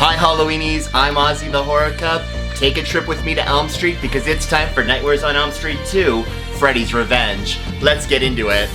Hi Halloweenies, I'm Ozzy the Horror Cub. Take a trip with me to Elm Street because it's time for Nightwears on Elm Street 2, Freddy's Revenge. Let's get into it.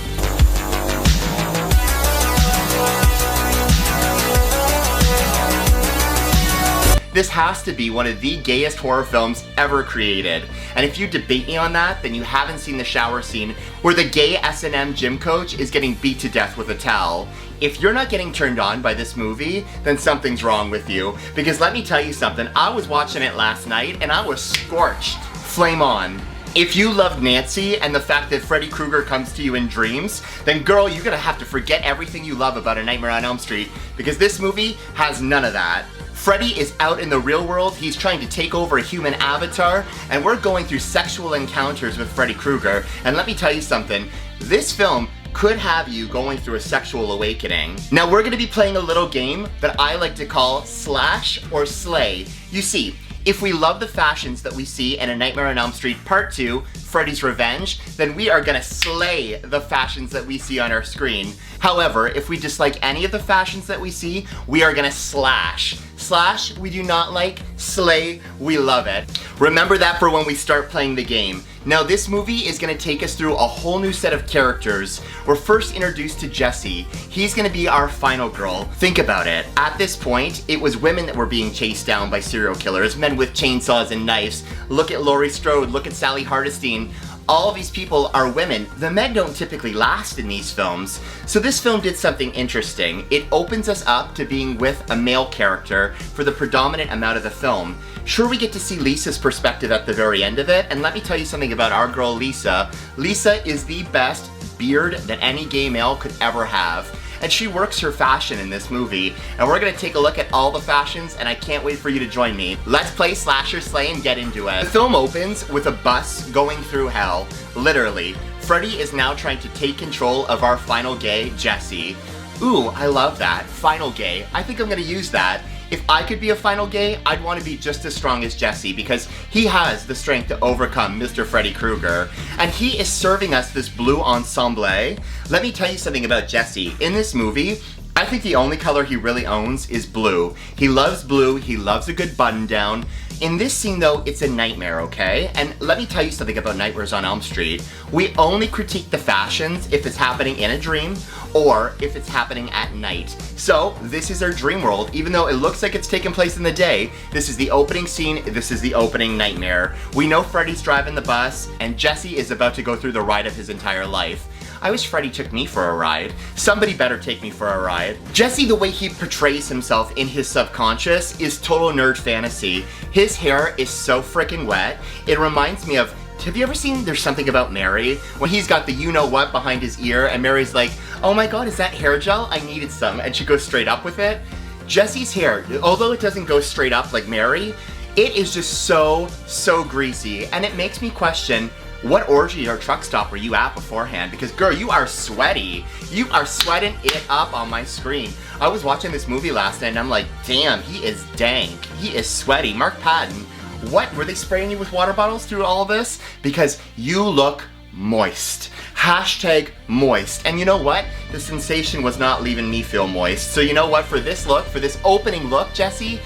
This has to be one of the gayest horror films ever created. And if you debate me on that, then you haven't seen the shower scene where the gay S&M gym coach is getting beat to death with a towel. If you're not getting turned on by this movie, then something's wrong with you. Because let me tell you something, I was watching it last night and I was scorched. Flame on. If you loved Nancy and the fact that Freddy Krueger comes to you in dreams, then girl, you're gonna have to forget everything you love about A Nightmare on Elm Street, because this movie has none of that. Freddy is out in the real world, he's trying to take over a human avatar, and we're going through sexual encounters with Freddy Krueger. And let me tell you something, this film could have you going through a sexual awakening. Now we're gonna be playing a little game that I like to call Slash or Slay. You see, if we love the fashions that we see in A Nightmare on Elm Street Part 2, Freddy's Revenge, then we are gonna slay the fashions that we see on our screen. However, if we dislike any of the fashions that we see, we are gonna slash. Slash, we do not like. Slay, we love it. Remember that for when we start playing the game. Now this movie is gonna take us through a whole new set of characters. We're first introduced to Jesse. He's gonna be our final girl. Think about it. At this point, it was women that were being chased down by serial killers, men with chainsaws and knives. Look at Laurie Strode, look at Sally Hardesty. All of these people are women. The men don't typically last in these films. So this film did something interesting. It opens us up to being with a male character for the predominant amount of the film. Sure, we get to see Lisa's perspective at the very end of it, and let me tell you something about our girl Lisa. Lisa is the best beard that any gay male could ever have. And she works her fashion in this movie, and we're gonna take a look at all the fashions, and I can't wait for you to join me. Let's play Slash or Slay and get into it. The film opens with a bus going through hell, literally. Freddy is now trying to take control of our final gay, Jesse. Ooh, I love that, final gay. I think I'm gonna use that. If I could be a final gay, I'd want to be just as strong as Jesse because he has the strength to overcome Mr. Freddy Krueger. And he is serving us this blue ensemble. Let me tell you something about Jesse. In this movie, I think the only color he really owns is blue. He loves blue, he loves a good button down. In this scene though, it's a nightmare, okay? And let me tell you something about Nightwears on Elm Street. We only critique the fashions if it's happening in a dream or if it's happening at night. So this is our dream world. Even though it looks like it's taking place in the day, this is the opening scene, this is the opening nightmare. We know Freddy's driving the bus and Jesse is about to go through the ride of his entire life. I wish Freddy took me for a ride. Somebody better take me for a ride. Jesse, the way he portrays himself in his subconscious is total nerd fantasy. His hair is so freaking wet. It reminds me of, have you ever seen There's Something About Mary? When he's got the you-know-what behind his ear and Mary's like, oh my god, is that hair gel? I needed some. And she goes straight up with it. Jesse's hair, although it doesn't go straight up like Mary, it is just so greasy. And it makes me question, what orgy or truck stop were you at beforehand? Because girl, you are sweaty. You are sweating it up on my screen. I was watching this movie last night and I'm like, damn, he is dank. He is sweaty. Mark Patton, what? Were they spraying you with water bottles through all this? Because you look moist. Hashtag moist. And you know what? The sensation was not leaving me feel moist. So you know what? For this look, for this opening look, Jesse,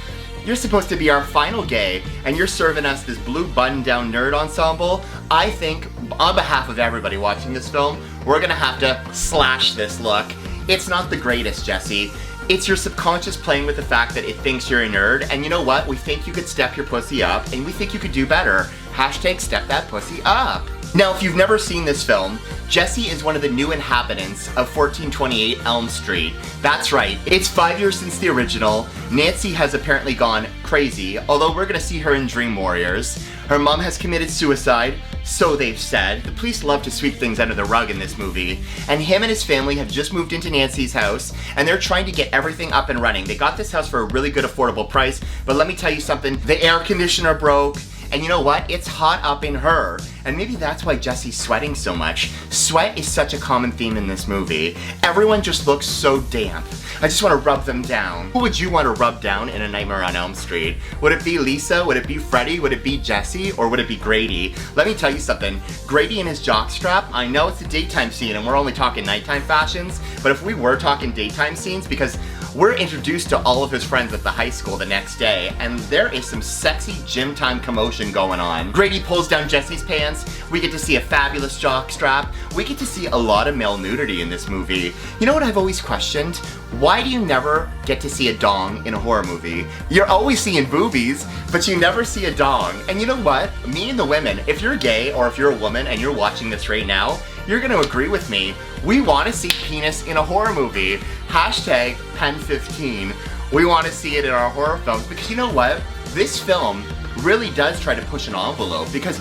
you're supposed to be our final gay, and you're serving us this blue button-down nerd ensemble. I think, on behalf of everybody watching this film, we're gonna have to slash this look. It's not the greatest, Jesse. It's your subconscious playing with the fact that it thinks you're a nerd, and you know what? We think you could step your pussy up, and we think you could do better. Hashtag step that pussy up. Now, if you've never seen this film, Jesse is one of the new inhabitants of 1428 Elm Street. That's right, it's 5 years since the original. Nancy has apparently gone crazy, although we're gonna see her in Dream Warriors. Her mom has committed suicide, so they've said. The police love to sweep things under the rug in this movie. And him and his family have just moved into Nancy's house, and they're trying to get everything up and running. They got this house for a really good affordable price, but let me tell you something, the air conditioner broke, and you know what? It's hot up in her. And maybe that's why Jesse's sweating so much. Sweat is such a common theme in this movie. Everyone just looks so damp. I just want to rub them down. Who would you want to rub down in A Nightmare on Elm Street? Would it be Lisa? Would it be Freddy? Would it be Jesse? Or would it be Grady? Let me tell you something. Grady and his jockstrap, I know it's a daytime scene and we're only talking nighttime fashions, but if we were talking daytime scenes, because we're introduced to all of his friends at the high school the next day, and there is some sexy gym time commotion going on. Grady pulls down Jesse's pants, we get to see a fabulous jock strap, we get to see a lot of male nudity in this movie. You know what I've always questioned? Why do you never get to see a dong in a horror movie? You're always seeing boobies, but you never see a dong. And you know what? Me and the women, if you're gay or if you're a woman and you're watching this right now, you're gonna agree with me. We wanna see penis in a horror movie. Hashtag pen15. We wanna see it in our horror films because you know what? This film really does try to push an envelope because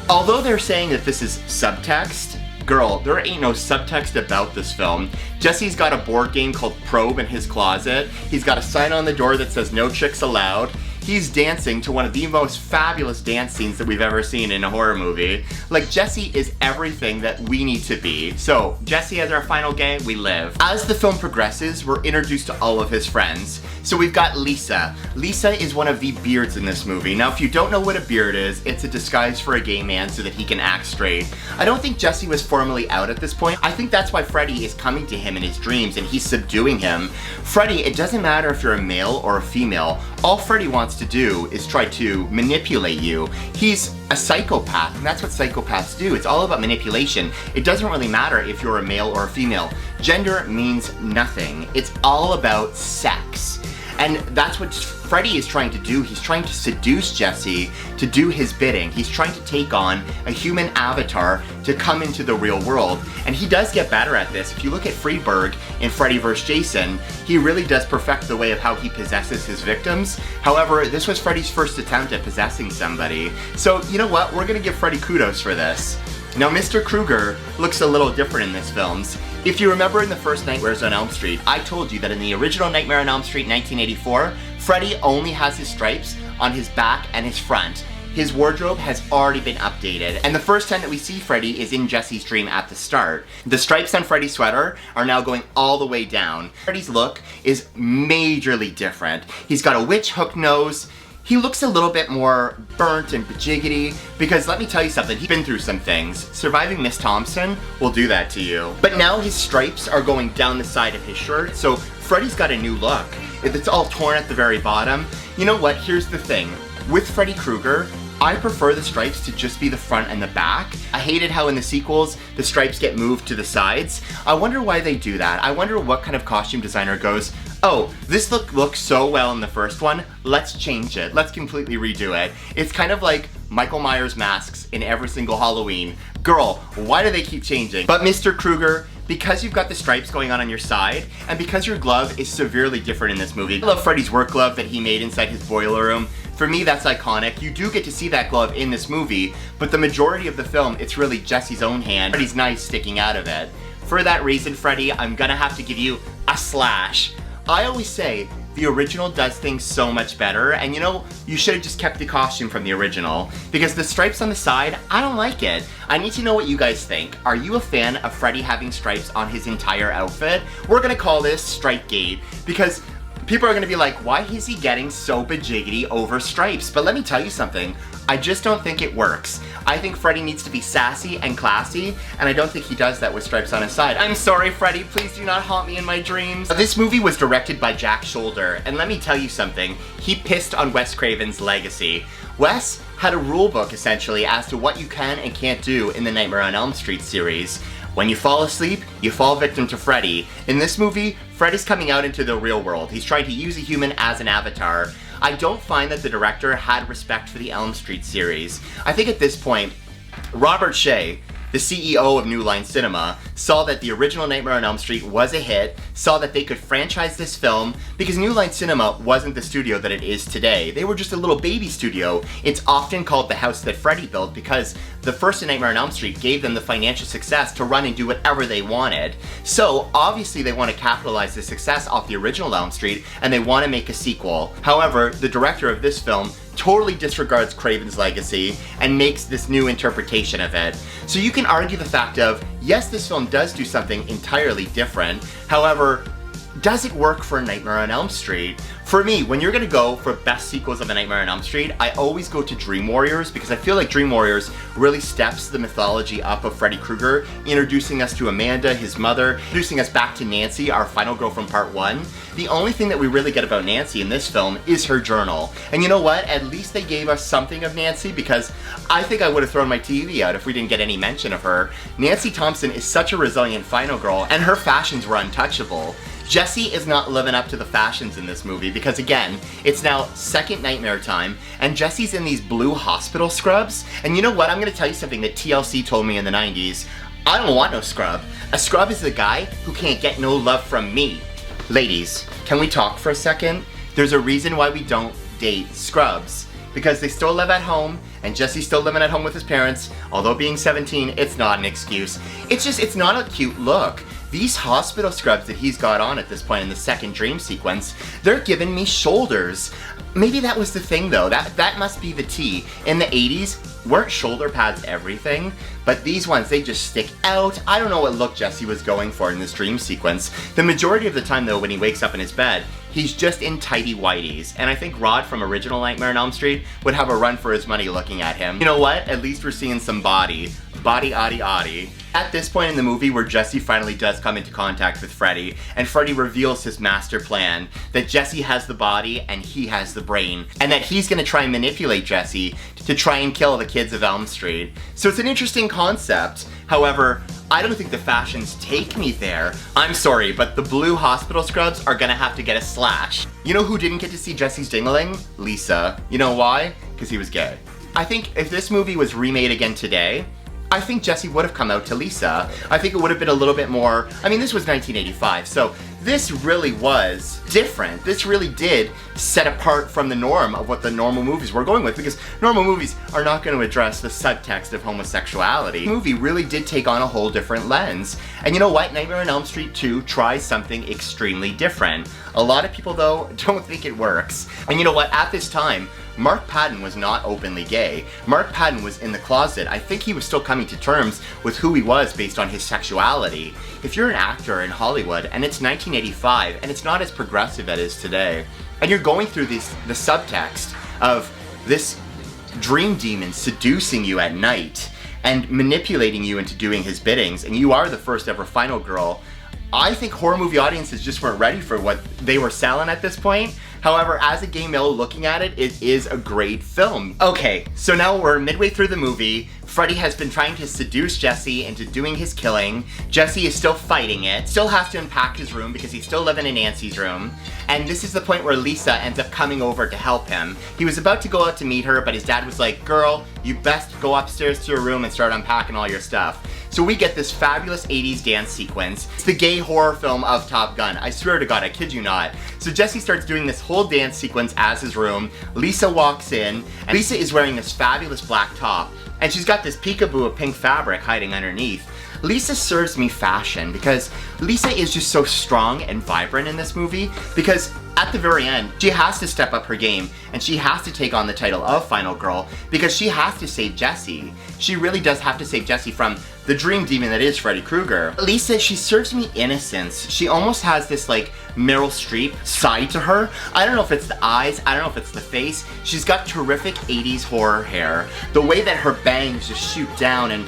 although they're saying that this is subtext, girl, there ain't no subtext about this film. Jesse's got a board game called Probe in his closet. He's got a sign on the door that says no chicks allowed. He's dancing to one of the most fabulous dance scenes that we've ever seen in a horror movie. Like, Jesse is everything that we need to be. So, Jesse as our final gay, we live. As the film progresses, we're introduced to all of his friends. So we've got Lisa. Lisa is one of the beards in this movie. Now, if you don't know what a beard is, it's a disguise for a gay man so that he can act straight. I don't think Jesse was formally out at this point. I think that's why Freddy is coming to him in his dreams and he's subduing him. Freddy, it doesn't matter if you're a male or a female. All Freddy wants to do is try to manipulate you. He's a psychopath, and that's what psychopaths do. It's all about manipulation. It doesn't really matter if you're a male or a female. Gender means nothing. It's all about sex. And that's what Freddy is trying to do. He's trying to seduce Jesse to do his bidding. He's trying to take on a human avatar to come into the real world. And he does get better at this. If you look at Friedberg in Freddy vs. Jason, he really does perfect the way of how he possesses his victims. However, this was Freddy's first attempt at possessing somebody. So, you know what? We're gonna give Freddy kudos for this. Now, Mr. Krueger looks a little different in this film. If you remember in the first Nightwears on Elm Street, I told you that in the original Nightmare on Elm Street 1984, Freddy only has his stripes on his back and his front. His wardrobe has already been updated, and the first time that we see Freddy is in Jesse's dream at the start. The stripes on Freddy's sweater are now going all the way down. Freddy's look is majorly different. He's got a witch hook nose. He looks a little bit more burnt and bajiggity because let me tell you something, he's been through some things. Surviving Miss Thompson will do that to you. But now his stripes are going down the side of his shirt, so Freddy's got a new look. It's all torn at the very bottom. You know what, here's the thing. With Freddy Krueger, I prefer the stripes to just be the front and the back. I hated how in the sequels, the stripes get moved to the sides. I wonder why they do that. I wonder what kind of costume designer goes, oh, this look looks so well in the first one, let's change it. Let's completely redo it. It's kind of like Michael Myers masks in every single Halloween. Girl, why do they keep changing? But Mr. Krueger, because you've got the stripes going on your side, and because your glove is severely different in this movie. I love Freddy's work glove that he made inside his boiler room. For me, that's iconic. You do get to see that glove in this movie, but the majority of the film, it's really Jesse's own hand. Freddy's knife sticking out of it. For that reason, Freddy, I'm gonna have to give you a slash. I always say, the original does things so much better, and you know, you should have just kept the costume from the original, because the stripes on the side, I don't like it. I need to know what you guys think. Are you a fan of Freddy having stripes on his entire outfit? We're gonna call this Stripegate, because people are gonna be like, why is he getting so bajiggity over stripes? But let me tell you something, I just don't think it works. I think Freddy needs to be sassy and classy, and I don't think he does that with stripes on his side. I'm sorry, Freddy, please do not haunt me in my dreams. This movie was directed by Jack Shoulder, and let me tell you something, he pissed on Wes Craven's legacy. Wes had a rule book, essentially, as to what you can and can't do in the Nightmare on Elm Street series. When you fall asleep, you fall victim to Freddy. In this movie, Freddy's coming out into the real world. He's trying to use a human as an avatar. I don't find that the director had respect for the Elm Street series. I think at this point, Robert Shea, the CEO of New Line Cinema, saw that the original Nightmare on Elm Street was a hit, saw that they could franchise this film, because New Line Cinema wasn't the studio that it is today. They were just a little baby studio. It's often called the house that Freddy built because the first Nightmare on Elm Street gave them the financial success to run and do whatever they wanted. So obviously they want to capitalize the success off the original Elm Street, and they want to make a sequel. However, the director of this film totally disregards Craven's legacy and makes this new interpretation of it. So you can argue the fact of, yes, this film does do something entirely different. However, does it work for Nightmare on Elm Street? For me, when you're gonna go for best sequels of A Nightmare on Elm Street, I always go to Dream Warriors because I feel like Dream Warriors really steps the mythology up of Freddy Krueger, introducing us to Amanda, his mother, introducing us back to Nancy, our final girl from part 1. The only thing that we really get about Nancy in this film is her journal. And you know what? At least they gave us something of Nancy, because I think I would have thrown my TV out if we didn't get any mention of her. Nancy Thompson is such a resilient final girl, and her fashions were untouchable. Jesse is not living up to the fashions in this movie because, again, it's now second nightmare time and Jesse's in these blue hospital scrubs. And you know what? I'm gonna tell you something that TLC told me in the 90s. I don't want no scrub. A scrub is the guy who can't get no love from me. Ladies, can we talk for a second? There's a reason why we don't date scrubs. Because they still live at home, and Jesse's still living at home with his parents. Although being 17, it's not an excuse. It's not a cute look. These hospital scrubs that he's got on at this point in the second dream sequence, they're giving me shoulders. Maybe that was the thing though, that must be the tea. In the 80s, weren't shoulder pads everything? But these ones, they just stick out. I don't know what look Jesse was going for in this dream sequence. The majority of the time though, when he wakes up in his bed, he's just in tighty whities. And I think Rod from original Nightmare on Elm Street would have a run for his money looking at him. You know what? At least we're seeing some body. Body, oddy, oddy. At this point in the movie where Jesse finally does come into contact with Freddy, and Freddy reveals his master plan, that Jesse has the body and he has the brain, and that he's gonna try and manipulate Jesse to try and kill the kids of Elm Street. So it's an interesting concept. However, I don't think the fashions take me there. I'm sorry, but the blue hospital scrubs are gonna have to get a slash. You know who didn't get to see Jesse's dingling? Lisa. You know why? Because he was gay. I think if this movie was remade again today, I think Jesse would have come out to Lisa. I think it would have been a little bit more, I mean, this was 1985, so this really was different. This really did set apart from the norm of what the normal movies were going with, because normal movies are not going to address the subtext of homosexuality. The movie really did take on a whole different lens. And you know what? Nightmare on Elm Street 2 tries something extremely different. A lot of people, though, don't think it works. And you know what? At this time, Mark Patton was not openly gay. Mark Patton was in the closet. I think he was still coming to terms with who he was based on his sexuality. If you're an actor in Hollywood and it's 1985 and it's not as progressive as it is today, and you're going through the subtext of this dream demon seducing you at night and manipulating you into doing his biddings, and you are the first ever final girl, I think horror movie audiences just weren't ready for what they were selling at this point. However, as a gay male looking at it, it is a great film. Okay, so now we're midway through the movie. Freddy has been trying to seduce Jesse into doing his killing. Jesse is still fighting it, still has to unpack his room because he's still living in Nancy's room. And this is the point where Lisa ends up coming over to help him. He was about to go out to meet her, but his dad was like, "Girl, you best go upstairs to your room and start unpacking all your stuff." So we get this fabulous 80s dance sequence. It's the gay horror film of Top Gun. I swear to God, I kid you not. So Jesse starts doing this whole dance sequence as his room. Lisa walks in, and Lisa is wearing this fabulous black top, and she's got this peekaboo of pink fabric hiding underneath. Lisa serves me fashion because Lisa is just so strong and vibrant in this movie, because at the very end, she has to step up her game and she has to take on the title of Final Girl because she has to save Jesse. She really does have to save Jesse from the dream demon that is Freddy Krueger. Lisa, she serves me innocence. She almost has this like Meryl Streep side to her. I don't know if it's the eyes, I don't know if it's the face. She's got terrific 80s horror hair. The way that her bangs just shoot down, and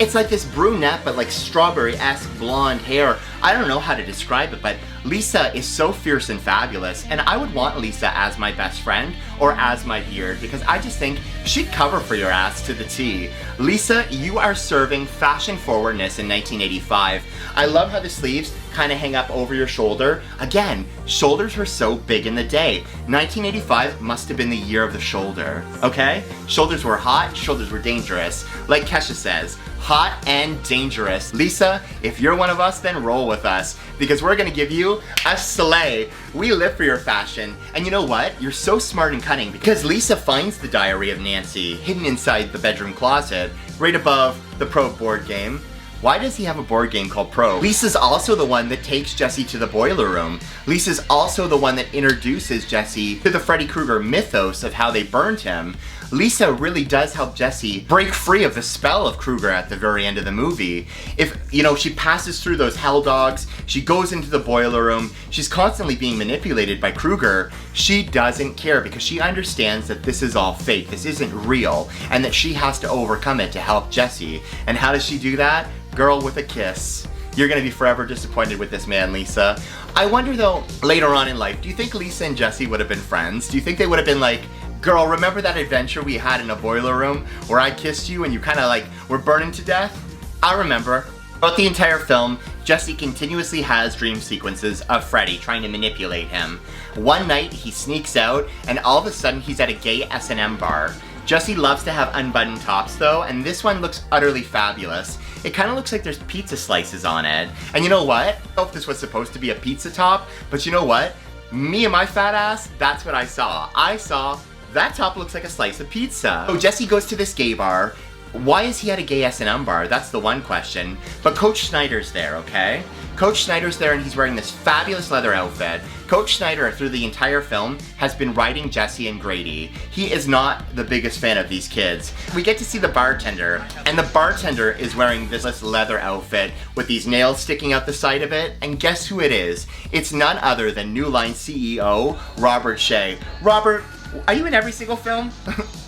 it's like this brunette but like strawberry-esque blonde hair. I don't know how to describe it, but Lisa is so fierce and fabulous, and I would want Lisa as my best friend or as my beard because I just think she'd cover for your ass to the T. Lisa, you are serving fashion forwardness in 1985. I love how the sleeves kind of hang up over your shoulder. Again, shoulders were so big in the day. 1985 must have been the year of the shoulder, okay? Shoulders were hot, shoulders were dangerous. Like Kesha says, hot and dangerous. Lisa, if you're one of us, then roll with us because we're gonna give you a sleigh. We live for your fashion. And you know what? You're so smart and cunning because Lisa finds the diary of Nancy hidden inside the bedroom closet, right above the Probe board game. Why does he have a board game called Probe? Lisa's also the one that takes Jesse to the boiler room. Lisa's also the one that introduces Jesse to the Freddy Krueger mythos of how they burned him. Lisa really does help Jesse break free of the spell of Krueger at the very end of the movie. If, you know, she passes through those hell dogs, she goes into the boiler room, she's constantly being manipulated by Krueger, she doesn't care because she understands that this is all fake, this isn't real, and that she has to overcome it to help Jesse. And how does she do that? Girl, with a kiss. You're gonna be forever disappointed with this man, Lisa. I wonder though, later on in life, do you think Lisa and Jesse would have been friends? Do you think they would have been like, girl, remember that adventure we had in a boiler room where I kissed you and you kind of like were burning to death? I remember. Throughout the entire film, Jesse continuously has dream sequences of Freddy trying to manipulate him. One night, he sneaks out and all of a sudden he's at a gay S&M bar. Jesse loves to have unbuttoned tops though, and this one looks utterly fabulous. It kind of looks like there's pizza slices on it. And you know what? I don't know if this was supposed to be a pizza top, but you know what? Me and my fat ass, that's what I saw. I saw that top looks like a slice of pizza. So Jesse goes to this gay bar. Why is he at a gay S&M bar? That's the one question. But Coach Schneider's there, okay? Coach Schneider's there and he's wearing this fabulous leather outfit. Coach Schneider, through the entire film, has been riding Jesse and Grady. He is not the biggest fan of these kids. We get to see the bartender, and the bartender is wearing this leather outfit with these nails sticking out the side of it, and guess who it is? It's none other than New Line CEO, Robert Shea. Robert, are you in every single film?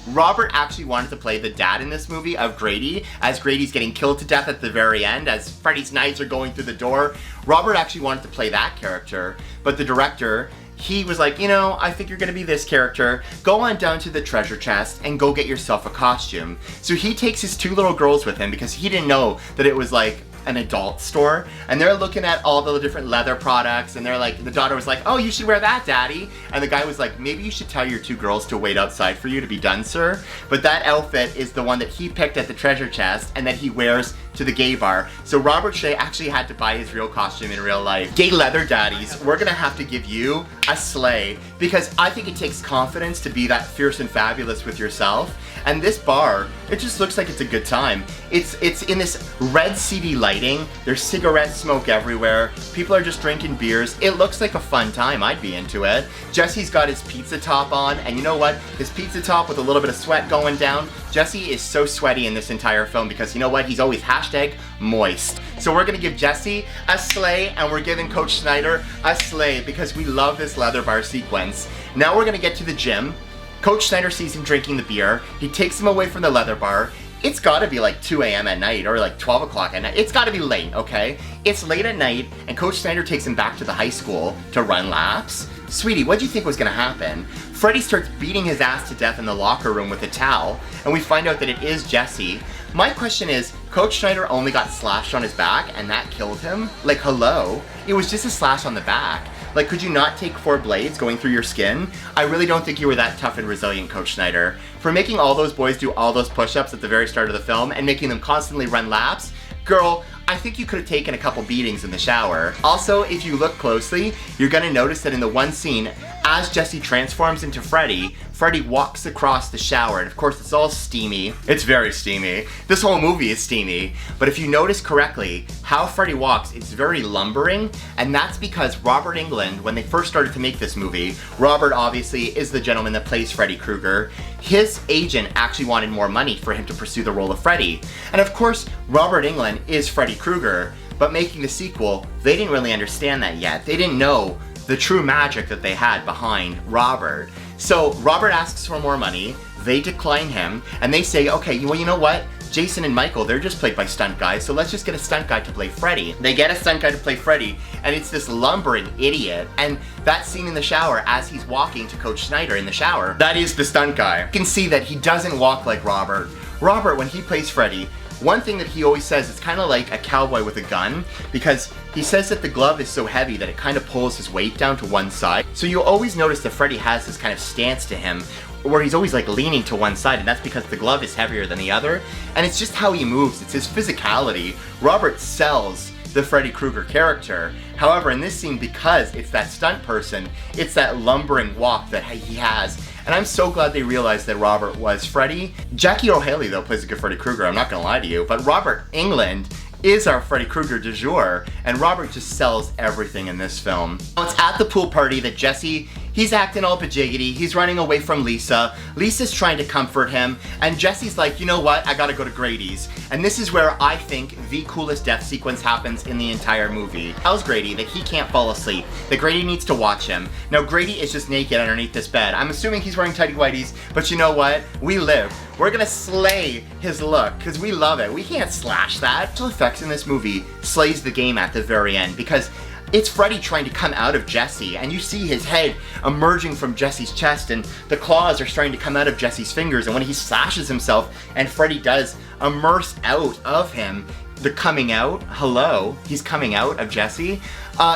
Robert actually wanted to play the dad in this movie of Grady, as Grady's getting killed to death at the very end, as Freddy's knives are going through the door. Robert actually wanted to play that character, but the director, he was like, you know, I think you're gonna be this character. Go on down to the treasure chest and go get yourself a costume. So he takes his two little girls with him because he didn't know that it was like an adult store, and they're looking at all the different leather products, and they're like, the daughter was like, oh, you should wear that, daddy, and the guy was like, maybe you should tell your two girls to wait outside for you to be done, sir. But that outfit is the one that he picked at the treasure chest and that he wears to the gay bar. So Robert Shea actually had to buy his real costume in real life. Gay leather daddies, we're gonna have to give you a sleigh, because I think it takes confidence to be that fierce and fabulous with yourself. And this bar, it just looks like it's a good time. It's in this red CD lighting, there's cigarette smoke everywhere, people are just drinking beers. It looks like a fun time, I'd be into it. Jesse's got his pizza top on, and you know what? His pizza top with a little bit of sweat going down. Jesse is so sweaty in this entire film because you know what? He's always hashtag moist. So we're gonna give Jesse a sleigh, and we're giving Coach Schneider a sleigh because we love this leather bar sequence. Now we're gonna get to the gym. Coach Schneider sees him drinking the beer. He takes him away from the leather bar. It's gotta be like 2 a.m. at night or like 12 o'clock at night. It's gotta be late, okay? It's late at night and Coach Schneider takes him back to the high school to run laps. Sweetie, what do you think was gonna happen? Freddy starts beating his ass to death in the locker room with a towel, and we find out that it is Jesse. My question is, Coach Schneider only got slashed on his back and that killed him? Like, hello? It was just a slash on the back. Like, could you not take 4 blades going through your skin? I really don't think you were that tough and resilient, Coach Schneider. For making all those boys do all those push-ups at the very start of the film and making them constantly run laps, girl, I think you could have taken a couple beatings in the shower. Also, if you look closely, you're gonna notice that in the one scene, as Jesse transforms into Freddy, Freddy walks across the shower, and of course it's all steamy. It's very steamy. This whole movie is steamy. But if you notice correctly, how Freddy walks, it's very lumbering, and that's because Robert Englund, when they first started to make this movie, Robert obviously is the gentleman that plays Freddy Krueger, his agent actually wanted more money for him to pursue the role of Freddy. And of course, Robert Englund is Freddy Krueger, but making the sequel, they didn't really understand that yet. They didn't know the true magic that they had behind Robert. So Robert asks for more money, they decline him, and they say, okay, well, you know what? Jason and Michael, they're just played by stunt guys, so let's just get a stunt guy to play Freddy. They get a stunt guy to play Freddy, and it's this lumbering idiot. And that scene in the shower as he's walking to Coach Schneider in the shower, that is the stunt guy. You can see that he doesn't walk like Robert. Robert, when he plays Freddy, one thing that he always says, it's kind of like a cowboy with a gun, because he says that the glove is so heavy that it kind of pulls his weight down to one side. So you'll always notice that Freddy has this kind of stance to him where he's always like leaning to one side, and that's because the glove is heavier than the other. And it's just how he moves, it's his physicality. Robert sells the Freddy Krueger character. However, in this scene, because it's that stunt person, it's that lumbering walk that he has. And I'm so glad they realized that Robert was Freddy. Jackie O'Haley, though, plays a good Freddy Krueger, I'm not gonna lie to you, but Robert Englund is our Freddy Krueger du jour, and Robert just sells everything in this film. Now, it's at the pool party that Jesse He's acting all bajiggity, he's running away from Lisa. Lisa's trying to comfort him, and Jesse's like, you know what, I gotta go to Grady's. And this is where I think the coolest death sequence happens in the entire movie. Tells Grady that he can't fall asleep, that Grady needs to watch him. Now Grady is just naked underneath this bed. I'm assuming he's wearing tighty whities, but you know what? We live. We're gonna slay his look, because we love it. We can't slash that. Special effects in this movie slays the game at the very end, because it's Freddy trying to come out of Jesse, and you see his head emerging from Jesse's chest, and the claws are starting to come out of Jesse's fingers, and when he slashes himself, and Freddy does immerse out of him, the coming out, hello, he's coming out of Jesse,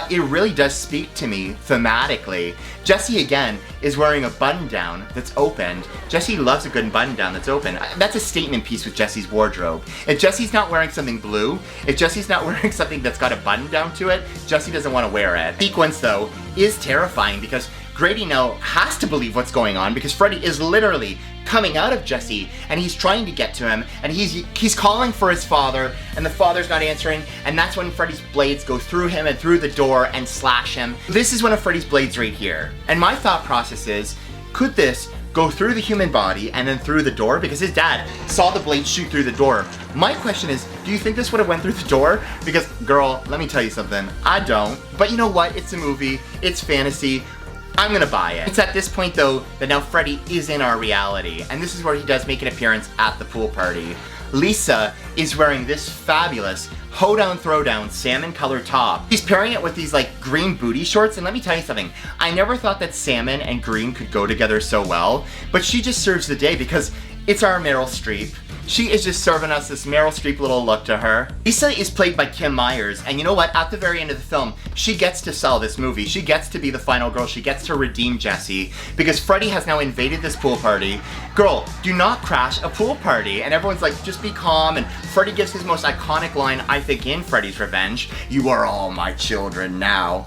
it really does speak to me thematically. Jesse, again, is wearing a button-down that's opened. Jesse loves a good button-down that's open. That's a statement piece with Jesse's wardrobe. If Jesse's not wearing something blue, if Jesse's not wearing something that's got a button-down to it, Jesse doesn't want to wear it. The sequence, though, is terrifying because Grady now has to believe what's going on because Freddy is literally coming out of Jesse and he's trying to get to him and he's calling for his father and the father's not answering, and that's when Freddy's blades go through him and through the door and slash him. This is one of Freddy's blades right here. And my thought process is, could this go through the human body and then through the door? Because his dad saw the blade shoot through the door. My question is, do you think this would have went through the door? Because girl, let me tell you something, I don't. But you know what, it's a movie, it's fantasy, I'm gonna buy it. It's at this point though that now Freddy is in our reality, and this is where he does make an appearance at the pool party. Lisa is wearing this fabulous hoedown throwdown salmon colored top. He's pairing it with these like green booty shorts, and let me tell you something, I never thought that salmon and green could go together so well, but she just serves the day because it's our Meryl Streep. She is just serving us this Meryl Streep little look to her. Lisa is played by Kim Myers, and you know what? At the very end of the film, she gets to sell this movie. She gets to be the final girl. She gets to redeem Jesse because Freddy has now invaded this pool party. Girl, do not crash a pool party. And everyone's like, just be calm. And Freddy gives his most iconic line, I think, in Freddy's Revenge. You are all my children now.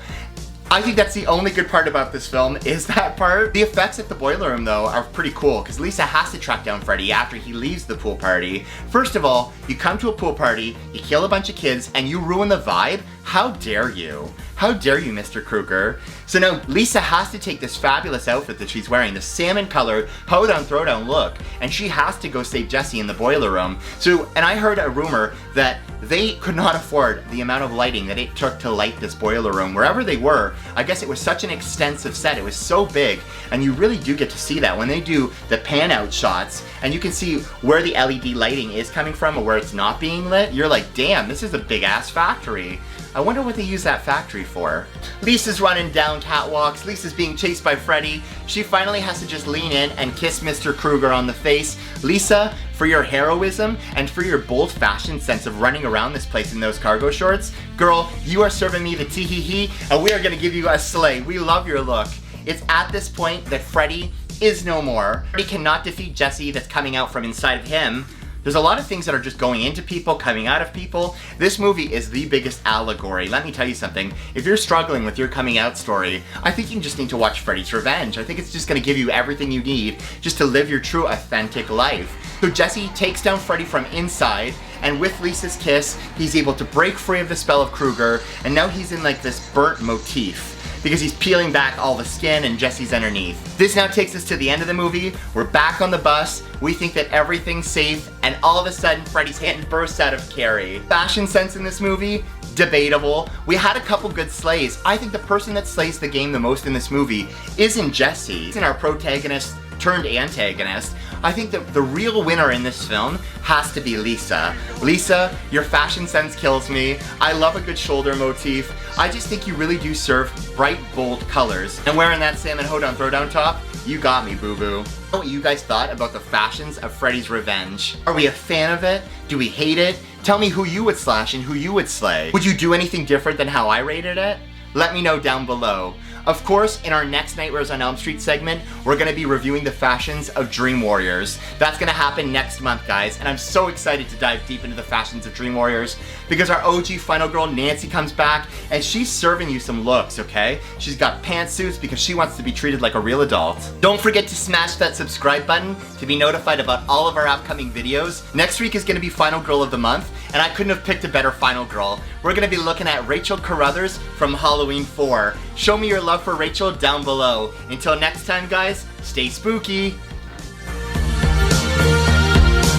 I think that's the only good part about this film, is that part. The effects at the boiler room, though, are pretty cool, because Lisa has to track down Freddy after he leaves the pool party. First of all, you come to a pool party, you kill a bunch of kids, and you ruin the vibe? How dare you? How dare you, Mr. Krueger? So now Lisa has to take this fabulous outfit that she's wearing, the salmon colored hoedown throwdown look, and she has to go save Jesse in the boiler room. So, and I heard a rumor that they could not afford the amount of lighting that it took to light this boiler room. Wherever they were, I guess it was such an extensive set, it was so big, and you really do get to see that when they do the pan out shots, and you can see where the LED lighting is coming from or where it's not being lit. You're like, damn, this is a big ass factory. I wonder what they use that factory for. Lisa's running down catwalks. Lisa's being chased by Freddy. She finally has to just lean in and kiss Mr. Krueger on the face. Lisa, for your heroism and for your bold fashion sense of running around this place in those cargo shorts, girl, you are serving me the tee-hee-hee, and we are gonna give you a slay. We love your look. It's at this point that Freddy is no more. Freddy cannot defeat Jesse that's coming out from inside of him. There's a lot of things that are just going into people, coming out of people. This movie is the biggest allegory. Let me tell you something. If you're struggling with your coming out story, I think you just need to watch Freddy's Revenge. I think it's just gonna give you everything you need just to live your true, authentic life. So Jesse takes down Freddy from inside, and with Lisa's kiss, he's able to break free of the spell of Krueger, and now he's in like this burnt motif, because he's peeling back all the skin and Jesse's underneath. This now takes us to the end of the movie. We're back on the bus. We think that everything's safe, and all of a sudden, Freddy's hand bursts out of Carrie. Fashion sense in this movie, debatable. We had a couple good slays. I think the person that slays the game the most in this movie isn't Jesse. He's our protagonist turned antagonist. I think that the real winner in this film has to be Lisa. Lisa, your fashion sense kills me. I love a good shoulder motif. I just think you really do serve bright, bold colors. And wearing that salmon hoedown throwdown top, you got me, boo-boo. Know what you guys thought about the fashions of Freddy's Revenge? Are we a fan of it? Do we hate it? Tell me who you would slash and who you would slay. Would you do anything different than how I rated it? Let me know down below. Of course, in our next Nightwears on Elm Street segment, we're going to be reviewing the fashions of Dream Warriors. That's going to happen next month, guys, and I'm so excited to dive deep into the fashions of Dream Warriors because our OG final girl, Nancy, comes back, and she's serving you some looks, okay? She's got pantsuits because she wants to be treated like a real adult. Don't forget to smash that subscribe button to be notified about all of our upcoming videos. Next week is going to be Final Girl of the Month, and I couldn't have picked a better final girl. We're going to be looking at Rachel Carruthers from Hollywood Halloween 4. Show me your love for Rachel down below. Until next time, guys, stay spooky.